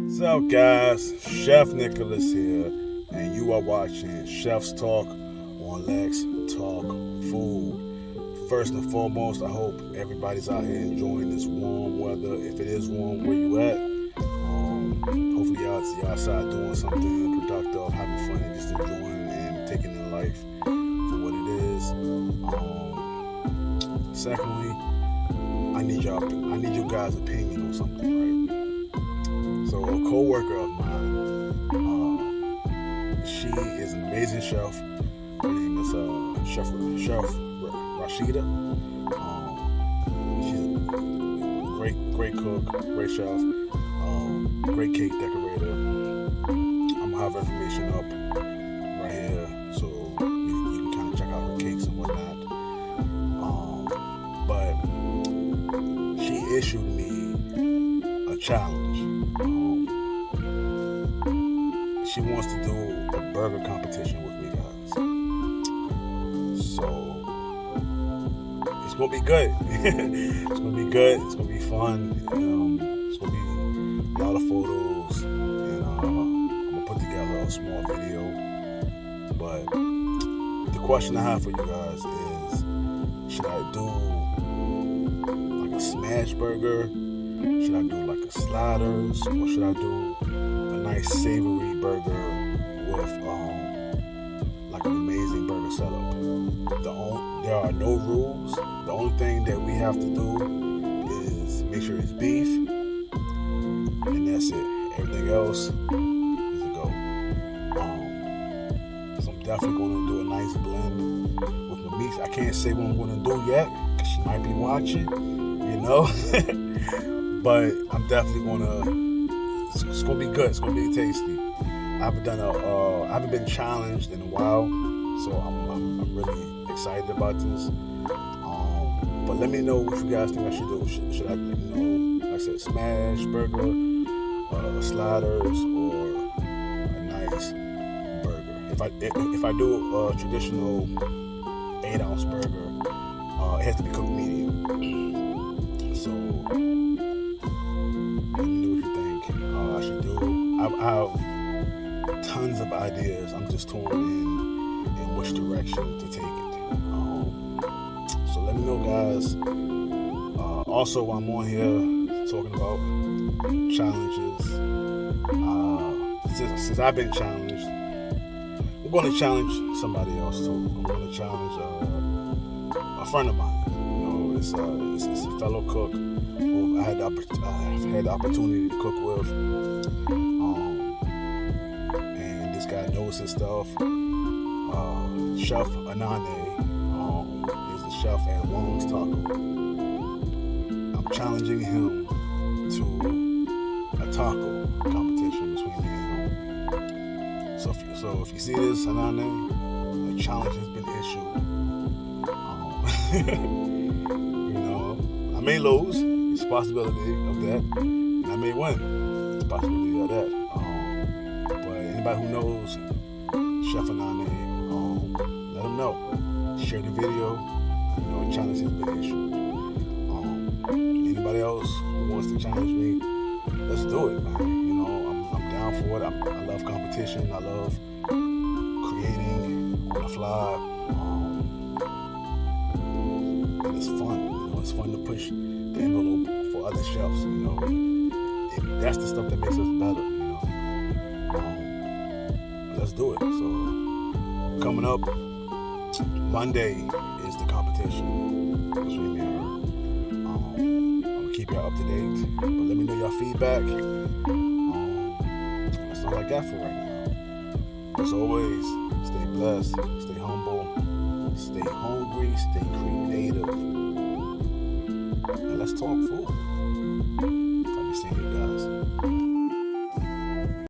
What's up, guys? Chef Nicholas here, and you are watching Chef's Talk on Lex Talk Food. First and foremost, I hope everybody's out here enjoying this warm weather. If it is warm where you at, hopefully you're outside doing something productive, having fun, and just enjoying and taking in life for what it is. Secondly, I need your guys' opinion on something, right? So a co-worker of mine, she is an amazing chef. Her name is Chef Rashida. She's a great cook, great chef, great cake decorator. I'm gonna have her information up right here, so you can kind of check out her cakes and whatnot. But she issued me a challenge. She wants to do a burger competition with me, guys. So it's gonna be good. It's gonna be good. It's gonna be fun. It's gonna be a lot of photos, and I'm gonna put together a small video. But the question I have for you guys is: should I do like a smash burger? Should I do like a sliders, or should I do a nice savory burger with like an amazing burger setup? There are no rules. The only thing that we have to do is make sure it's beef, and that's it. Everything else is a go. So I'm definitely going to do a nice blend with my meats. I can't say what I'm going to do yet because she might be watching, but I'm definitely going to. It's gonna be good. It's gonna be tasty. I haven't been challenged in a while, so I'm really excited about this. But let me know what you guys think I should do. Should I, like I said, smash burger, sliders, or a nice burger? If I do a traditional 8-ounce burger, it has to be cooked medium. So let me know what you think I should do. I have tons of ideas. I'm just torn in which direction to take it. So let me know, guys. Also, while I'm on here talking about challenges, since I've been challenged, I'm going to challenge somebody else too. I'm going to challenge a friend of mine. It's a fellow cook who I've had the opportunity to cook with. And this guy knows his stuff. Chef Anane is the chef at Wong's Taco. I'm challenging him to a taco competition between me and him. So if you see this, Anane, a challenge has been issued. I may lose. It's a possibility of that. And I may win. It's a possibility of that. But anybody who knows Chef Anane, let them know. Share the video. A challenge has been issued. Anybody else who wants to challenge me, let's do it, man. I'm down for it. I love competition. I love creating on the fly. And it's fun. It's fun to push the envelope for other chefs. That's the stuff that makes us better. Let's do it. So coming up Monday is the competition between me and her. I'm gonna keep y'all up to date, but let me know your feedback. That's all I got for right now. As always, stay blessed, stay humble, stay hungry, stay creative. And let's talk food. I'll be seeing you guys.